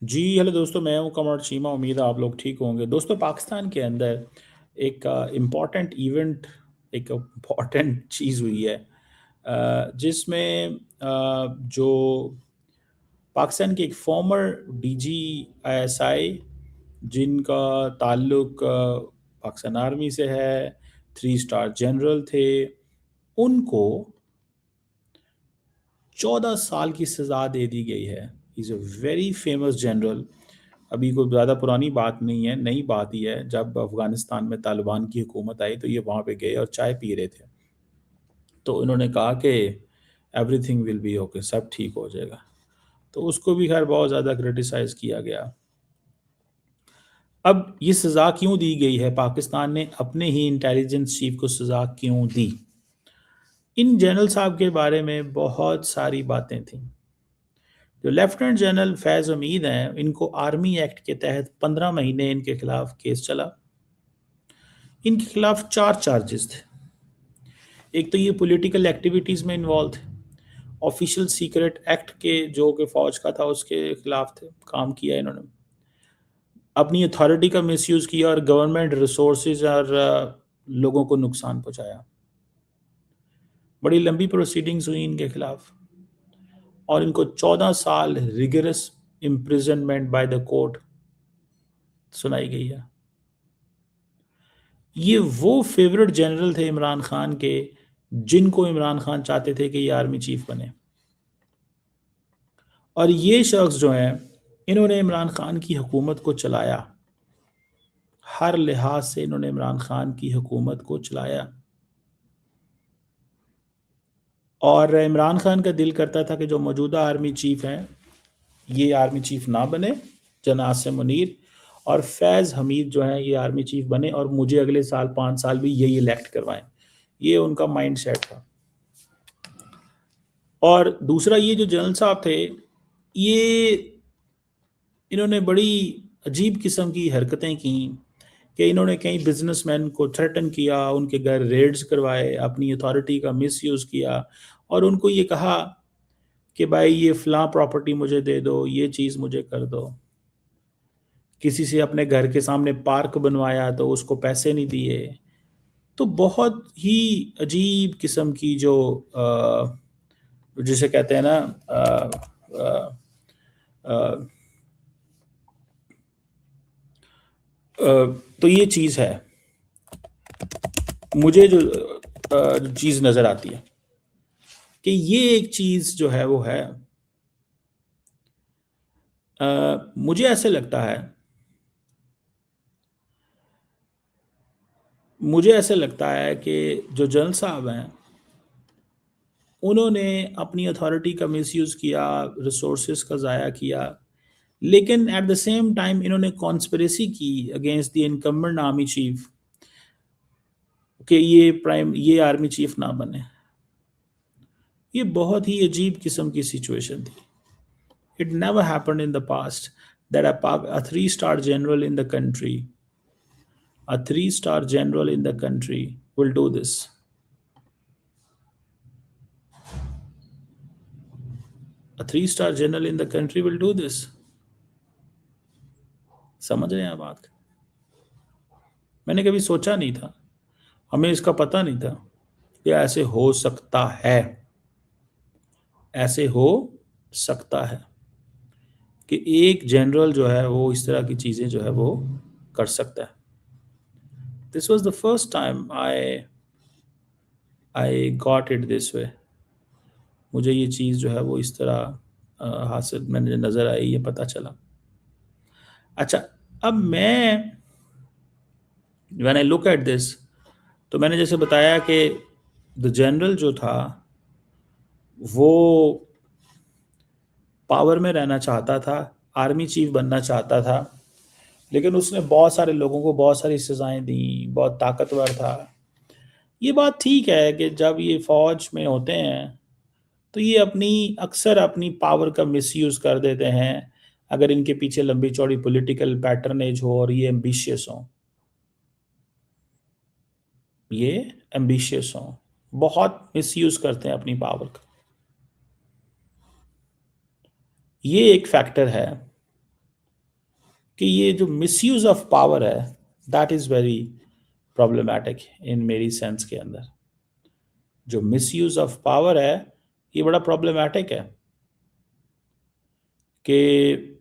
जी, hello दोस्तों, मैं हूँ कमर चीमा। उम्मीद है आप लोग ठीक होंगे। दोस्तों, पाकिस्तान के अंदर एक इम्पॉर्टेंट इवेंट, एक इम्पॉर्टेंट चीज़ हुई है, जिसमें जो पाकिस्तान के एक फॉर्मर डीजी आईएसआई, जिनका ताल्लुक पाकिस्तान आर्मी से है, 3 स्टार जनरल थे, उनको 14 साल की सज़ा दे दी गई है। He is a very famous general. अभी कोई ज़्यादा पुरानी बात नहीं है, नई बात ही है। जब अफ़गानिस्तान में तालिबान की हुकूमत आई तो ये वहाँ पे गए और चाय पी रहे थे। तो इन्होंने कहा कि एवरीथिंग विल बी ओके, सब ठीक हो जाएगा। तो उसको भी खैर बहुत ज़्यादा क्रिटिसाइज़ किया गया। अब ये सज़ा क्यों दी गई है? पाकिस्तान ने अपने ही इंटेलिजेंस चीफ को सज़ा क्यों दी? इन जनरल साहब के बारे में बहुत सारी बातें थीं। जो लेफ्टिनेंट जनरल फैज़ हमीद हैं, इनको आर्मी एक्ट के तहत 15 महीने इनके खिलाफ केस चला। इनके खिलाफ 4 चार्जेस थे। एक तो ये पॉलिटिकल एक्टिविटीज़ में इन्वॉल्व थे। ऑफिशियल सीक्रेट एक्ट के जो कि फ़ौज का था उसके खिलाफ थे, काम किया इन्होंने। अपनी अथॉरिटी का मिसयूज़ किया और गवर्नमेंट रिसोर्सेज़ और लोगों को नुकसान पहुँचाया। बड़ी लंबी प्रोसीडिंग्स हुई इनके खिलाफ और इनको 14 साल rigorous imprisonment by the court सुनाई गई है। ये वो फेवरेट जनरल थे इमरान खान के, जिनको इमरान खान चाहते थे कि ये आर्मी चीफ बने। और ये शख्स जो हैं, इन्होंने इमरान खान की हुकूमत को चलाया। हर लिहाज से इन्होंने इमरान खान की हुकूमत को चलाया। और इमरान खान का दिल करता था कि जो मौजूदा आर्मी चीफ हैं, ये आर्मी चीफ ना बने, जना आसिम मुनीर, और फैज़ हमीद जो हैं ये आर्मी चीफ बने और मुझे अगले साल 5 साल भी यही इलेक्ट करवाएं। ये उनका माइंड सेट था। और दूसरा, ये जो जनरल साहब थे, ये इन्होंने बड़ी अजीब किस्म की हरकतें की कि इन्होंने कई बिजनेसमैन को थ्रेटन किया, उनके घर रेड्स करवाए, अपनी अथॉरिटी का मिसयूज़ किया और उनको ये कहा कि भाई ये फ़लाँ प्रॉपर्टी मुझे दे दो, ये चीज़ मुझे कर दो। किसी से अपने घर के सामने पार्क बनवाया तो उसको पैसे नहीं दिए। तो बहुत ही अजीब किस्म की जो जिसे कहते हैं ना, अ अ अ तो ये चीज़ है। मुझे जो चीज़ नज़र आती है कि ये एक चीज़ जो है वो है, मुझे ऐसे लगता है, मुझे ऐसे लगता है कि जो जनरल साहब हैं, उन्होंने अपनी अथॉरिटी का मिसयूज़ किया, रिसोर्सेज़ का ज़ाया किया, लेकिन एट द सेम टाइम इन्होंने कॉन्स्पिरेसी की against the incumbent army chief कि ये आर्मी चीफ ना बने। ये बहुत ही अजीब किस्म की सिचुएशन थी। It never happened in the past that a three-star general in the country, a three-star general in the country will do this. A three-star general in the country will do this. समझ रहे हैं आप बात? मैंने कभी सोचा नहीं था, हमें इसका पता नहीं था कि ऐसे हो सकता है, ऐसे हो सकता है कि एक जनरल जो है वो इस तरह की चीज़ें जो है वो कर सकता है। This was the first time I got it this way. मुझे ये चीज़ जो है वो इस तरह हासिल मैंने नज़र आई, ये पता चला। अच्छा, अब मैं when I look at this, तो मैंने जैसे बताया कि द जनरल जो था वो पावर में रहना चाहता था, आर्मी चीफ बनना चाहता था, लेकिन उसने बहुत सारे लोगों को बहुत सारी सज़ाएँ दी, बहुत ताकतवर था। ये बात ठीक है कि जब ये फ़ौज में होते हैं तो ये अक्सर अपनी पावर का मिसयूज़ कर देते हैं, अगर इनके पीछे लंबी-चौड़ी पॉलिटिकल पैटर्नेज हो और ये एम्बिशियस हों, बहुत मिसयूज़ करते हैं अपनी पावर का। ये एक फैक्टर है। कि ये जो मिसयूज ऑफ पावर है दैट इज़ वेरी प्रॉब्लमैटिक इन मेरी सेंस के अंदर। जो मिसयूज ऑफ पावर है ये बड़ा प्रॉब्लमैटिक है कि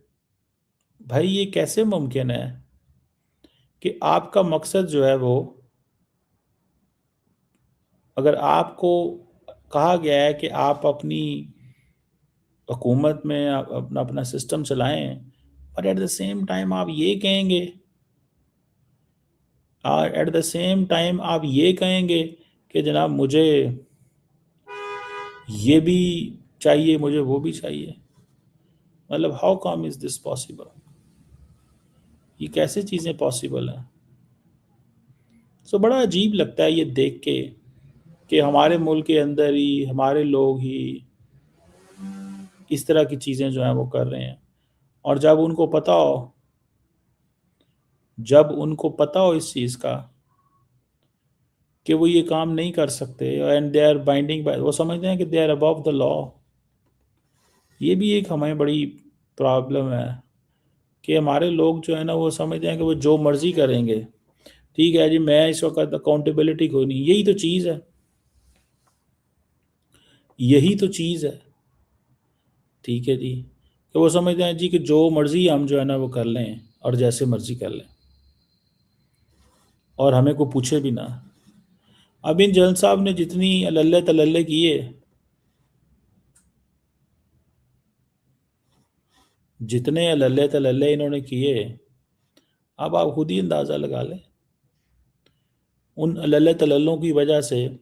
भाई ये कैसे मुमकिन है कि आपका मकसद जो है वो, अगर आपको कहा गया है कि आप अपनी हुकूमत में अपना अपना सिस्टम चलाएं, और एट द सेम टाइम आप ये कहेंगे, और एट द सेम टाइम आप ये कहेंगे कि जनाब मुझे ये भी चाहिए, मुझे वो भी चाहिए। मतलब how come is this possible? ये कैसे चीज़ें पॉसिबल हैं? सो बड़ा अजीब लगता है ये देख के कि हमारे मुल्क के अंदर ही हमारे लोग ही इस तरह की चीज़ें जो हैं वो कर रहे हैं। और जब उनको पता हो इस चीज़ का कि वो ये काम नहीं कर सकते, and they are binding by, वो समझते हैं कि they are above the law. ये भी एक हमें बड़ी प्रॉब्लम है कि हमारे लोग जो है ना वो समझते हैं कि वो जो मर्जी करेंगे। ठीक है जी, मैं इस वक्त अकाउंटेबिलिटी कोई नहीं, यही तो चीज़ है, यही तो चीज़ है। ठीक है जी, कि वो समझते हैं जी कि जो मर्जी हम जो है ना वो कर लें और जैसे मर्जी कर लें और हमें को पूछे भी ना। अब इन जैन साहब ने जितनी अल्ले तलल्ले किए, जितने अल्ले तलल्ले इन्होंने किए, अब आप खुद ही अंदाज़ा लगा लें। उन अल्ले तलल्लों की वजह से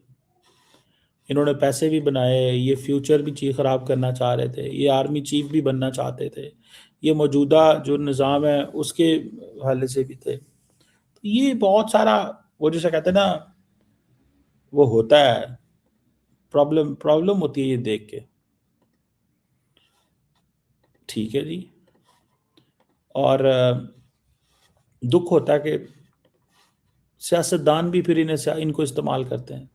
इन्होंने पैसे भी बनाए, ये फ्यूचर भी चीज़ ख़राब करना चाह रहे थे, ये आर्मी चीफ भी बनना चाहते थे, ये मौजूदा जो निज़ाम है उसके हवाले से भी थे। तो ये बहुत सारा, वो जैसे कहते हैं ना, वो होता है, प्रॉब्लम प्रॉब्लम होती है ये देख के। ठीक है जी। और दुख होता है कि सियासतदान भी फिर इनको इस्तेमाल करते हैं।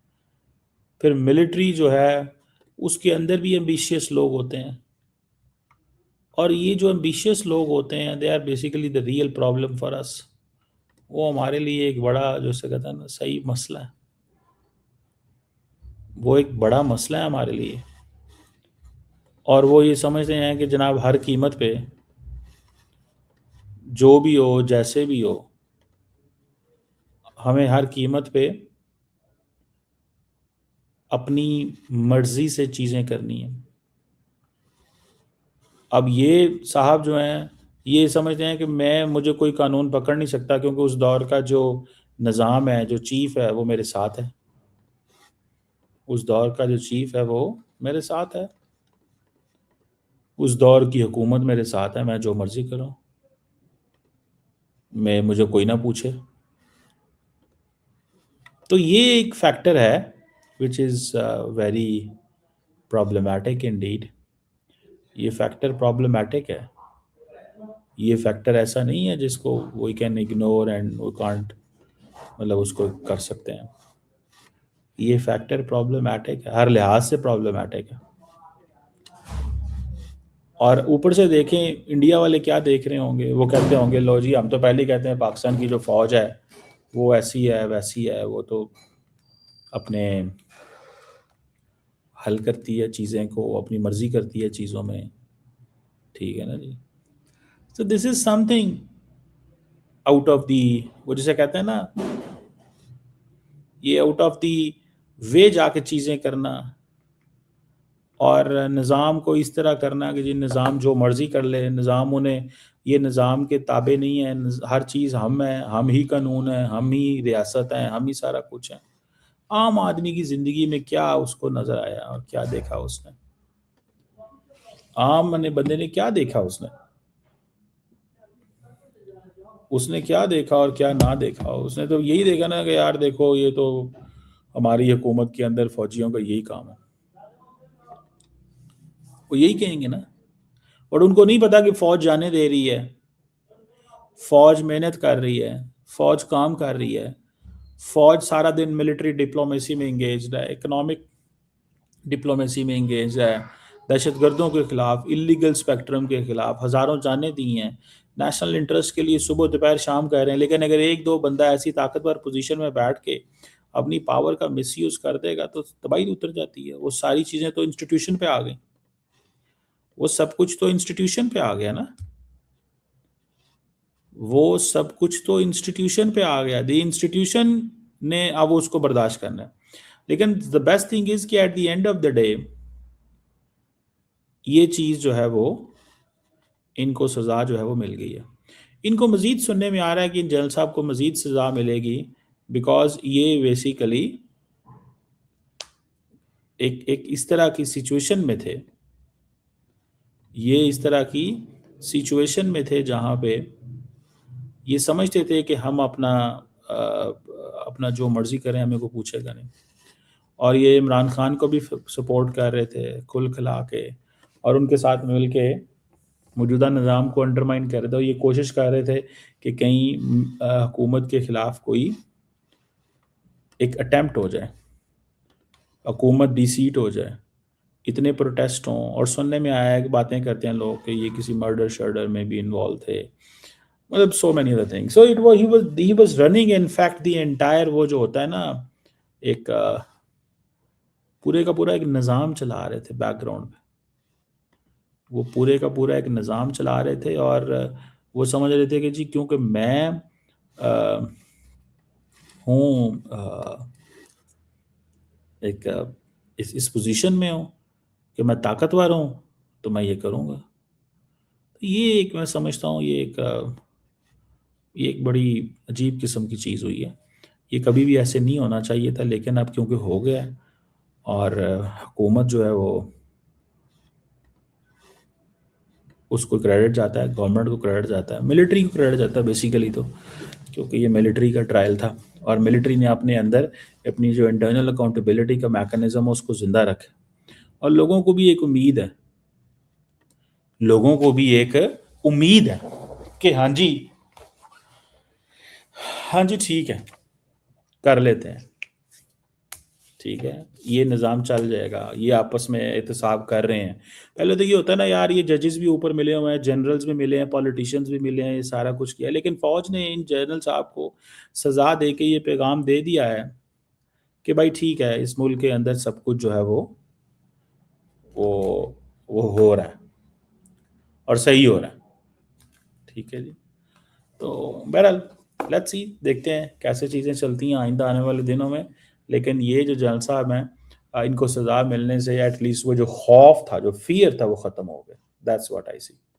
फिर मिलिट्री जो है उसके अंदर भी एम्बिशियस लोग होते हैं, और ये जो एम्बिशियस लोग होते हैं they are basically the real problem for us. वो हमारे लिए एक बड़ा, जो से कहता है ना, सही मसला है। वो एक बड़ा मसला है हमारे लिए। और वो ये समझते हैं कि जनाब हर कीमत पे, जो भी हो जैसे भी हो, हमें हर कीमत पे अपनी मर्जी से चीज़ें करनी है। अब ये साहब जो हैं ये समझते हैं कि मुझे कोई कानून पकड़ नहीं सकता क्योंकि उस दौर का जो निज़ाम है, जो चीफ है वो मेरे साथ है। उस दौर का जो चीफ है वो मेरे साथ है, उस दौर की हुकूमत मेरे साथ है, मैं जो मर्जी करूं, मुझे कोई ना पूछे। तो ये एक फैक्टर है which is very problematic indeed. ये फैक्टर प्रॉब्लमैटिक है। ये फैक्टर ऐसा नहीं है जिसको we can ignore and we can't, मतलब उसको कर सकते हैं। ये फैक्टर प्रॉब्लमैटिक है, हर लिहाज से प्रॉब्लमैटिक है। और ऊपर से देखें इंडिया वाले क्या देख रहे होंगे, वो कहते होंगे लो जी, हम तो पहले ही कहते हैं पाकिस्तान की जो फ़ौज है वो ऐसी है वैसी है, वो तो अपने हल करती है चीज़ें को, अपनी मर्ज़ी करती है चीज़ों में। ठीक है ना जी। तो this is something out of the, वो जिसे कहते हैं ना, ये आउट ऑफ दी वे जाके चीज़ें करना और निज़ाम को इस तरह करना कि जी निज़ाम जो मर्ज़ी कर ले, निज़ाम उन्हें, ये निज़ाम के ताबे नहीं है, हर चीज़ हम हैं, हम ही कानून है, हम ही रियासत हैं, हम ही सारा कुछ है। आम आदमी की ज़िंदगी में क्या उसको नज़र आया और क्या देखा उसने? आम ने बंदे ने क्या देखा उसने? उसने क्या देखा और क्या ना देखा? उसने तो यही देखा ना कि यार देखो ये तो हमारी हुकूमत के अंदर फ़ौजियों का यही काम है। वो यही कहेंगे ना। और उनको नहीं पता कि फ़ौज जाने दे रही है, फ़ौज मेहनत कर रही है, फ़ौज काम कर रही है, फ़ौज सारा दिन मिलिट्री डिप्लोमेसी में इंगेज्ड है, इकोनॉमिक डिप्लोमेसी में इंगेज है, दहशतगर्दों के खिलाफ, इलीगल स्पेक्ट्रम के खिलाफ हज़ारों जानें दी हैं, नेशनल इंटरेस्ट के लिए सुबह दोपहर शाम कह रहे हैं, लेकिन अगर एक दो बंदा ऐसी ताकतवर पोजीशन में बैठ के अपनी पावर का मिसयूज़ कर देगा तो तबाही उतर जाती है। वो सारी चीज़ें तो इंस्टीट्यूशन पे आ गई, वो सब कुछ तो इंस्टीट्यूशन पे आ गया ना, वो सब कुछ तो इंस्टीट्यूशन पे आ गया। द इंस्टीट्यूशन ने अब उसको बर्दाश्त करना है। लेकिन द बेस्ट थिंग इज़ कि at the end of the day ये चीज़ जो है वो, इनको सज़ा जो है वो मिल गई है। इनको मज़ीद सुनने में आ रहा है कि इन जनरल साहब को मज़ीद सज़ा मिलेगी, बिकॉज़ ये बेसिकली एक एक इस तरह की सिचुएशन में थे, ये इस तरह की सिचुएशन में थे जहाँ पे ये समझते थे कि हम अपना जो मर्ज़ी करें, हमें कोई पूछेगा नहीं। और ये इमरान खान को भी सपोर्ट कर रहे थे खुल खिला के, और उनके साथ मिल के मौजूदा निज़ाम को अंडरमाइन कर रहे थे, और ये कोशिश कर रहे थे कि कहीं हुकूमत के ख़िलाफ़ कोई एक अटेम्प्ट हो जाए, हुकूमत डिसीट हो जाए, इतने प्रोटेस्ट हों। और सुनने में आया है कि बातें करते हैं लोग कि ये किसी मर्डर शर्डर में भी इन्वॉल्व थे, मतलब so many other things. So he was running in fact the entire, वो जो होता है ना, एक पूरे का पूरा एक निज़ाम चला रहे थे बैकग्राउंड में। वो पूरे का पूरा एक निज़ाम चला रहे थे, और वो समझ रहे थे कि जी क्योंकि मैं हूँ एक इस पोजीशन में हूँ कि मैं ताकतवर हूँ, तो मैं ये करूँगा। तो ये एक, मैं समझता हूँ ये एक बड़ी अजीब किस्म की चीज़ हुई है। ये कभी भी ऐसे नहीं होना चाहिए था, लेकिन अब क्योंकि हो गया है, और हुकूमत जो है वो, उसको क्रेडिट जाता है, गवर्नमेंट को क्रेडिट जाता है, मिलिट्री को क्रेडिट जाता है बेसिकली तो, क्योंकि ये मिलिट्री का ट्रायल था, और मिलिट्री ने अपने अंदर अपनी जो इंटरनल अकाउंटेबिलिटी का मैकेनिज्म है उसको ज़िंदा रखा। और लोगों को भी एक उम्मीद है, लोगों को भी एक उम्मीद है कि हाँ जी, हाँ जी ठीक है, कर लेते हैं, ठीक है, ये निज़ाम चल जाएगा, ये आपस में एहतसाब कर रहे हैं। पहले तो ये होता है ना यार, ये जजेस भी ऊपर मिले हुए हैं, जनरल्स भी मिले हैं, पॉलिटिशियंस भी मिले हैं, ये सारा कुछ किया, लेकिन फ़ौज ने इन जनरल साहब को सज़ा दे के ये पैगाम दे दिया है कि भाई ठीक है, इस मुल्क के अंदर सब कुछ जो है वो वो हो रहा है, और सही हो रहा है, ठीक है जी। तो बहरहाल लेट्स सी, देखते हैं कैसे चीज़ें चलती हैं आइंदा आने वाले दिनों में। लेकिन ये जो जनरल साहब हैं, इनको सज़ा मिलने से एटलीस्ट वो जो खौफ था, जो फ़ियर था, वो ख़त्म हो गया। That's what I C.